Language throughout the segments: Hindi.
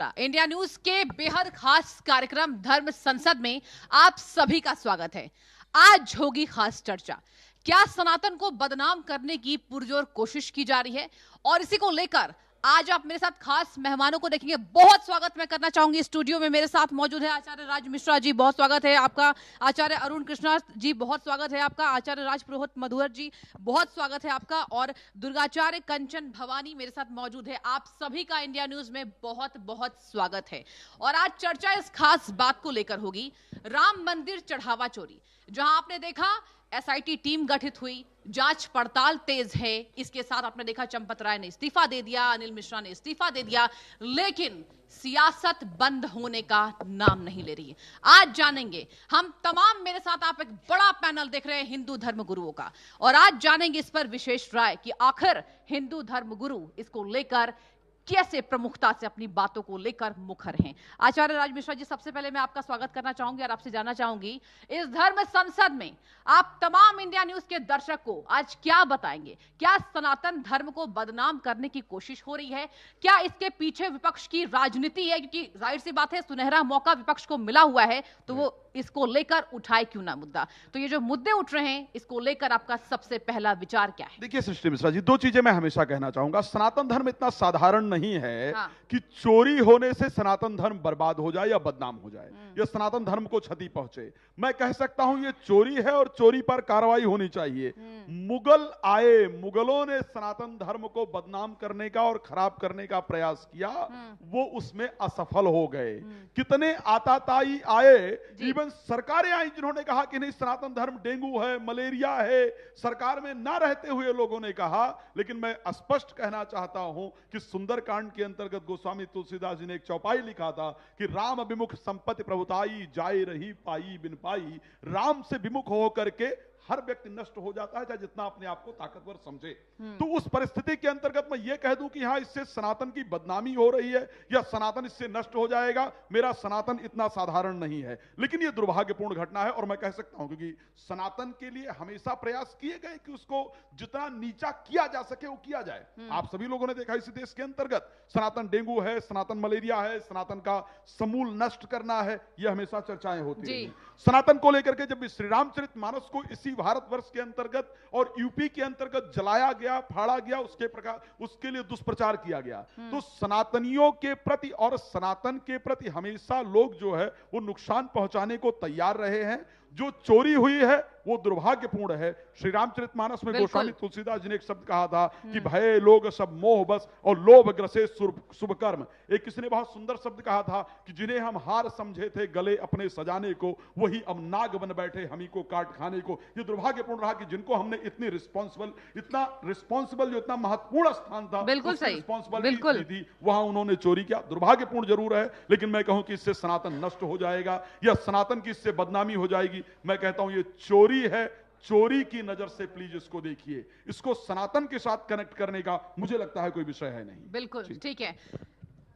इंडिया न्यूज के बेहद खास कार्यक्रम धर्म संसद में आप सभी का स्वागत है। आज होगी खास चर्चा। क्या सनातन को बदनाम करने की पुरजोर कोशिश की जा रही है, और इसी को लेकर आज आप मेरे साथ खास मेहमानों को देखेंगे। बहुत स्वागत मैं करना चाहूंगी। स्टूडियो में मेरे साथ मौजूद है आचार्य राज मिश्रा जी, बहुत स्वागत है आपका। आचार्य अरुण कृष्णा जी, बहुत स्वागत है आपका। आचार्य राज पुरोहित मधुर जी, बहुत स्वागत है आपका। और दुर्गाचार्य कंचन भवानी मेरे साथ मौजूद है। आप सभी का इंडिया न्यूज में बहुत बहुत स्वागत है। और आज चर्चा इस खास बात को लेकर होगी, राम मंदिर चढ़ावा चोरी। जहां आपने देखा एसआईटी टीम गठित हुई, जांच पड़ताल तेज है। इसके साथ आपने देखा चंपत राय ने इस्तीफा दे दिया, अनिल मिश्रा ने इस्तीफा दे दिया, लेकिन सियासत बंद होने का नाम नहीं ले रही है। आज जानेंगे हम तमाम, मेरे साथ आप एक बड़ा पैनल देख रहे हैं हिंदू धर्म गुरुओं का, और आज जानेंगे इस पर विशेष राय कि आखिर हिंदू धर्म गुरु इसको लेकर कैसे प्रमुखता से अपनी बातों को लेकर मुखर हैं। आचार्य राज मिश्रा जी, सबसे पहले मैं आपका स्वागत करना चाहूंगी और आपसे जानना चाहूंगी, इस धर्म संसद में आप तमाम इंडिया न्यूज के दर्शक को आज क्या बताएंगे? क्या सनातन धर्म को बदनाम करने की कोशिश हो रही है? क्या इसके पीछे विपक्ष की राजनीति है? क्योंकि जाहिर सी बात है, सुनहरा मौका विपक्ष को मिला हुआ है, तो वो इसको लेकर उठाए क्यों ना मुद्दा। तो ये जो मुद्दे उठ रहे हैं, इसको लेकर आपका सबसे पहला विचार क्या है? देखिए सृष्टि मिश्रा जी, दो चीजें मैं हमेशा कहना चाहूंगा। सनातन धर्म इतना साधारण नहीं है कि चोरी होने से सनातन धर्म बर्बाद हो जाए या बदनाम हो जाए या सनातन धर्म को क्षति पहुंचे। मैं कह सकता हूं ये चोरी है और चोरी पर कार्रवाई होनी चाहिए। मुगल आए, मुगलों ने सनातन धर्म को बदनाम करने का और खराब करने का प्रयास किया, वो उसमें असफल हो गए। कितने आताताई आए, इवन सरकारें आई जिन्होंने कहा कि नहीं सनातन धर्म डेंगू है, मलेरिया है, सरकार में ना रहते हुए लोगों ने कहा। लेकिन मैं स्पष्ट कहना चाहता हूं कि सुंदरकांड के अंतर्गत गोस्वामी तुलसीदास जी ने एक चौपाई लिखा था कि राम विमुख संपत्ति प्रभुताई, जाए रही पाई बिन पाई। राम से विमुख हो करके हर व्यक्ति नष्ट हो जाता है, चाहे जितना अपने आप को ताकतवर समझे। तो उस परिस्थिति के अंतर्गत मैं ये कह दूं कि हाँ, इससे सनातन की बदनामी हो रही है या सनातन इससे नष्ट हो जाएगा, मेरा सनातन इतना साधारण नहीं है। लेकिन यह दुर्भाग्यपूर्ण घटना है, और मैं कह सकता हूं क्योंकि सनातन के लिए हमेशा प्रयास किए गए कि उसको जितना नीचा किया जा सके वो किया जाए। आप सभी लोगों ने देखा इस देश के अंतर्गत सनातन डेंगू है, सनातन मलेरिया है, सनातन का समूल नष्ट करना है, यह हमेशा चर्चाएं होती रही। सनातन को लेकर के जब श्री रामचरितमानस को इसी भारतवर्ष के अंतर्गत और यूपी के अंतर्गत जलाया गया, फाड़ा गया, उसके लिए दुष्प्रचार किया गया, तो सनातनियों के प्रति और सनातन के प्रति हमेशा लोग जो है वो नुकसान पहुंचाने को तैयार रहे हैं। जो चोरी हुई है वो दुर्भाग्यपूर्ण है। श्री रामचरितमानस में गोस्वामी तुलसीदास जी ने एक शब्द कहा था कि भय लोग सब मोह बस और लोभ ग्रसे शुभ कर्म। एक किसी ने बहुत सुंदर शब्द कहा था कि जिन्हें हम हार समझे थे गले अपने सजाने को, वही अब नाग बन बैठे हम ही को काट खाने को। ये दुर्भाग्यपूर्ण रहा कि जिनको हमने इतनी रिस्पॉन्सिबल जो इतना महत्वपूर्ण स्थान था, बिल्कुल सही, रिस्पॉन्सिबिलिटी थी, वहां उन्होंने चोरी किया। दुर्भाग्यपूर्ण जरूर है, लेकिन मैं कहूं कि इससे सनातन नष्ट हो जाएगा या सनातन की इससे बदनामी हो जाएगी। मैं कहता हूं ये चोरी है, चोरी की नजर से प्लीज इसको देखिए। इसको सनातन के साथ कनेक्ट करने का मुझे लगता है कोई विषय है नहीं। बिल्कुल ठीक है।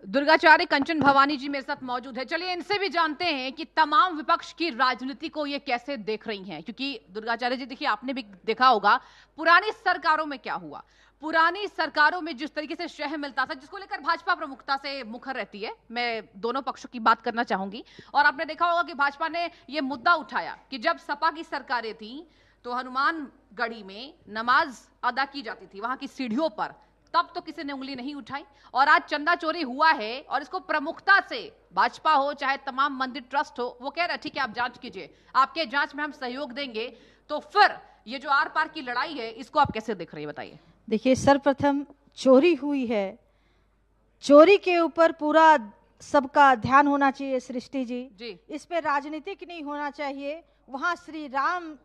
दुर्गाचार्य कंचन भवानी जी मेरे साथ मौजूद है। चलिए इनसे भी जानते हैं कि तमाम विपक्ष की राजनीति को ये कैसे देख रही हैं। क्योंकि दुर्गाचार्य जी, देखिए आपने भी देखा होगा पुरानी सरकारों में क्या हुआ। पुरानी सरकारों में जिस तरीके से शह मिलता था, जिसको लेकर भाजपा प्रमुखता से मुखर रहती है, मैं दोनों पक्षों की बात करना चाहूंगी। और आपने देखा होगा कि भाजपा ने यह मुद्दा उठाया कि जब सपा की सरकारें थी तो हनुमानगढ़ी में नमाज अदा की जाती थी, वहां की सीढ़ियों पर, तब तो किसी ने उंगली नहीं उठाई। और आज चंदा चोरी हुआ है और इसको प्रमुखता से भाजपा हो चाहे तमाम मंदिर ट्रस्ट हो, वो कह रहा है ठीक है आप जांच कीजिए, आपके जांच में हम सहयोग देंगे। तो फिर ये जो आर पार की लड़ाई है, इसको आप कैसे देख रही है, बताइए। देखिए, सर्वप्रथम चोरी हुई है, चोरी के ऊपर पूरा सबका ध्यान होना चाहिए सृष्टि जी। इस पे राजनीतिक नहीं होना चाहिए। वहां श्री राम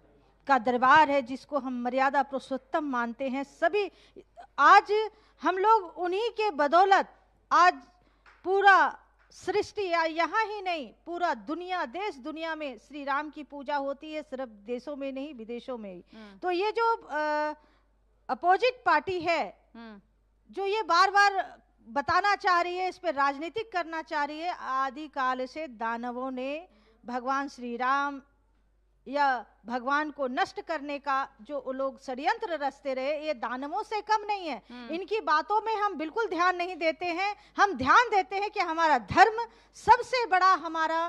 का दरबार है जिसको हम मर्यादा पुरुषोत्तम मानते हैं सभी। आज हम लोग उन्हीं के बदौलत आज पूरा सृष्टि, यहाँ ही नहीं पूरा दुनिया, देश दुनिया में श्री राम की पूजा होती है, सिर्फ देशों में नहीं विदेशों में ही। तो ये जो अपोजिट पार्टी है जो ये बार बार बताना चाह रही है, इस पे राजनीतिक करना चाह रही है, आदि काल से दानवों ने भगवान श्री राम या भगवान को नष्ट करने का जो लोग षड्यंत्र रचते रहे, ये दानवों से कम नहीं है। इनकी बातों में हम बिल्कुल ध्यान नहीं देते हैं। हम ध्यान देते हैं कि हमारा धर्म सबसे बड़ा हमारा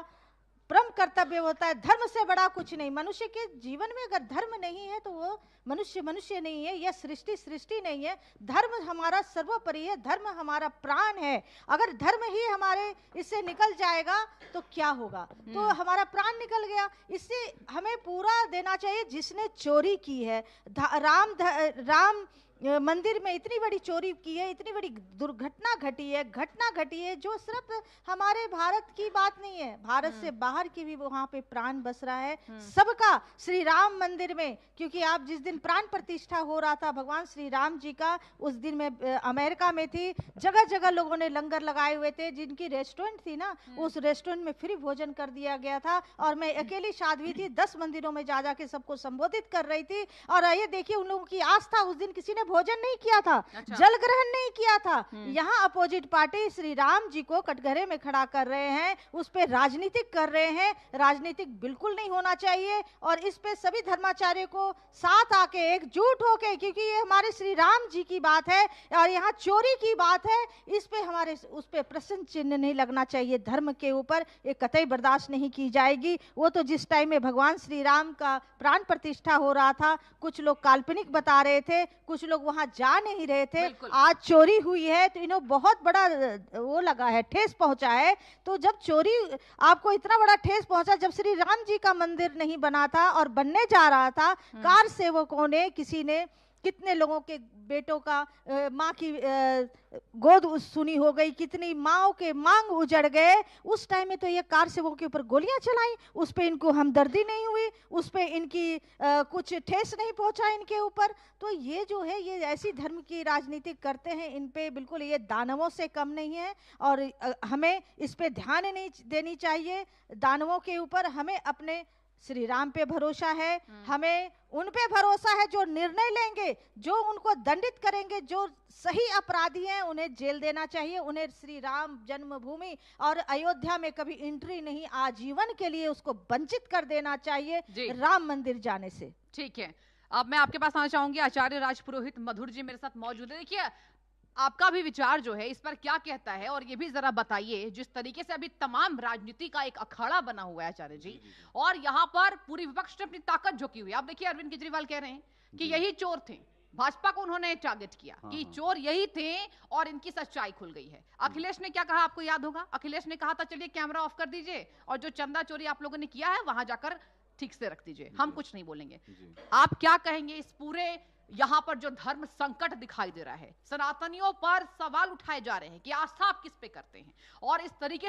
परम कर्तव्य होता है। धर्म से बड़ा कुछ नहीं। मनुष्य के जीवन में अगर धर्म नहीं है तो वो मनुष्य मनुष्य नहीं है, यह सृष्टि सृष्टि नहीं है। धर्म हमारा सर्वोपरि है, धर्म हमारा प्राण है। अगर धर्म ही हमारे इससे निकल जाएगा तो क्या होगा? तो हमारा प्राण निकल गया। इससे हमें पूरा देना चाहिए। जिसने चोरी की है, राम मंदिर में इतनी बड़ी चोरी की है, इतनी बड़ी दुर्घटना घटी है जो सिर्फ हमारे भारत की बात नहीं है, भारत से बाहर की भी वहां पे प्राण बस रहा है सबका। श्री राम मंदिर में, क्योंकि आप जिस दिन प्राण प्रतिष्ठा हो रहा था भगवान श्री राम जी का, उस दिन मैं अमेरिका में थी। जगह जगह लोगों ने लंगर लगाए हुए थे। जिनकी रेस्टोरेंट थी ना, उस रेस्टोरेंट में फ्री भोजन कर दिया गया था। और मैं अकेली साध्वी थी, 10 मंदिरों में जा के सबको संबोधित कर रही थी। और ये देखिए, उन लोगों की आस्था, उस दिन किसी ने भोजन नहीं किया था, जल ग्रहण नहीं किया था। यहाँ अपोजिट पार्टी श्री राम जी को कटघरे में खड़ा कर रहे हैं, उस पे राजनीतिक कर रहे हैं। राजनीतिक बिल्कुल नहीं होना चाहिए। और इस पे सभी धर्माचार्यों को साथ आके एकजुट होके, क्योंकि ये हमारे श्री राम जी की बात है और यहाँ चोरी की बात है, इस पे हमारे उस पे प्रश्न चिन्ह नहीं लगना चाहिए। धर्म के ऊपर ये कतई बर्दाश्त नहीं की जाएगी। वो तो जिस टाइम में भगवान श्री राम का प्राण प्रतिष्ठा हो रहा था, कुछ लोग काल्पनिक बता रहे थे, कुछ लोग वहां जा नहीं रहे थे। आज चोरी हुई है तो इन्हें बहुत बड़ा वो लगा है, ठेस पहुंचा है। तो जब चोरी आपको इतना बड़ा ठेस पहुंचा, जब श्री राम जी का मंदिर नहीं बना था और बनने जा रहा था, कार सेवकों ने, किसी ने, कितने लोगों के बेटों का माँ की गोद सुनी हो गई, कितनी माओ के मांग उजड़ गए। उस टाइम में तो ये कार सेवकों के ऊपर गोलियां चलाई, उस पे इनको हमदर्दी नहीं हुई, उस पे इनकी कुछ ठेस नहीं पहुंचा इनके ऊपर। तो ये जो है, ये ऐसी धर्म की राजनीति करते हैं, इन पे बिल्कुल ये दानवों से कम नहीं है। और हमें इस पे ध्यान नहीं देनी चाहिए दानवों के ऊपर। हमें अपने श्री राम पे भरोसा है, हमें उन पे भरोसा है जो निर्णय लेंगे, जो उनको दंडित करेंगे। जो सही अपराधी हैं उन्हें जेल देना चाहिए, उन्हें श्री राम जन्मभूमि और अयोध्या में कभी एंट्री नहीं, आजीवन के लिए उसको वंचित कर देना चाहिए राम मंदिर जाने से। ठीक है, अब मैं आपके पास आना चाहूंगी। आचार्य राजपुरोहित मधुर जी मेरे साथ मौजूद है। देखिए, आपका भी विचार जो है इस पर क्या कहता है, और ये भी जरा बताइए, जिस तरीके से अभी तमाम राजनीति का एक अखाड़ा बना हुआ है आचार्य जी, और यहाँ पर पूरी विपक्ष ने अपनी ताकत झोंकी हुई है। आप देखिए, अरविंद केजरीवाल कह रहे हैं कि यही चोर थे, भाजपा को उन्होंने टारगेट किया कि चोर यही थे और इनकी सच्चाई खुल गई है। अखिलेश ने क्या कहा, आपको याद होगा, अखिलेश ने कहा था चलिए कैमरा ऑफ कर दीजिए और जो चंदा चोरी आप लोगों ने किया है वहां जाकर ठीक से रख दीजिए, हम कुछ नहीं बोलेंगे। आप क्या कहेंगे इस पूरे यहां पर जो धर्म संकट दिखाई दे रहा है, सनातनियों पर सवाल उठाए जा रहे हैं कि आस्था आप किस पे करते हैं, और इस तरीके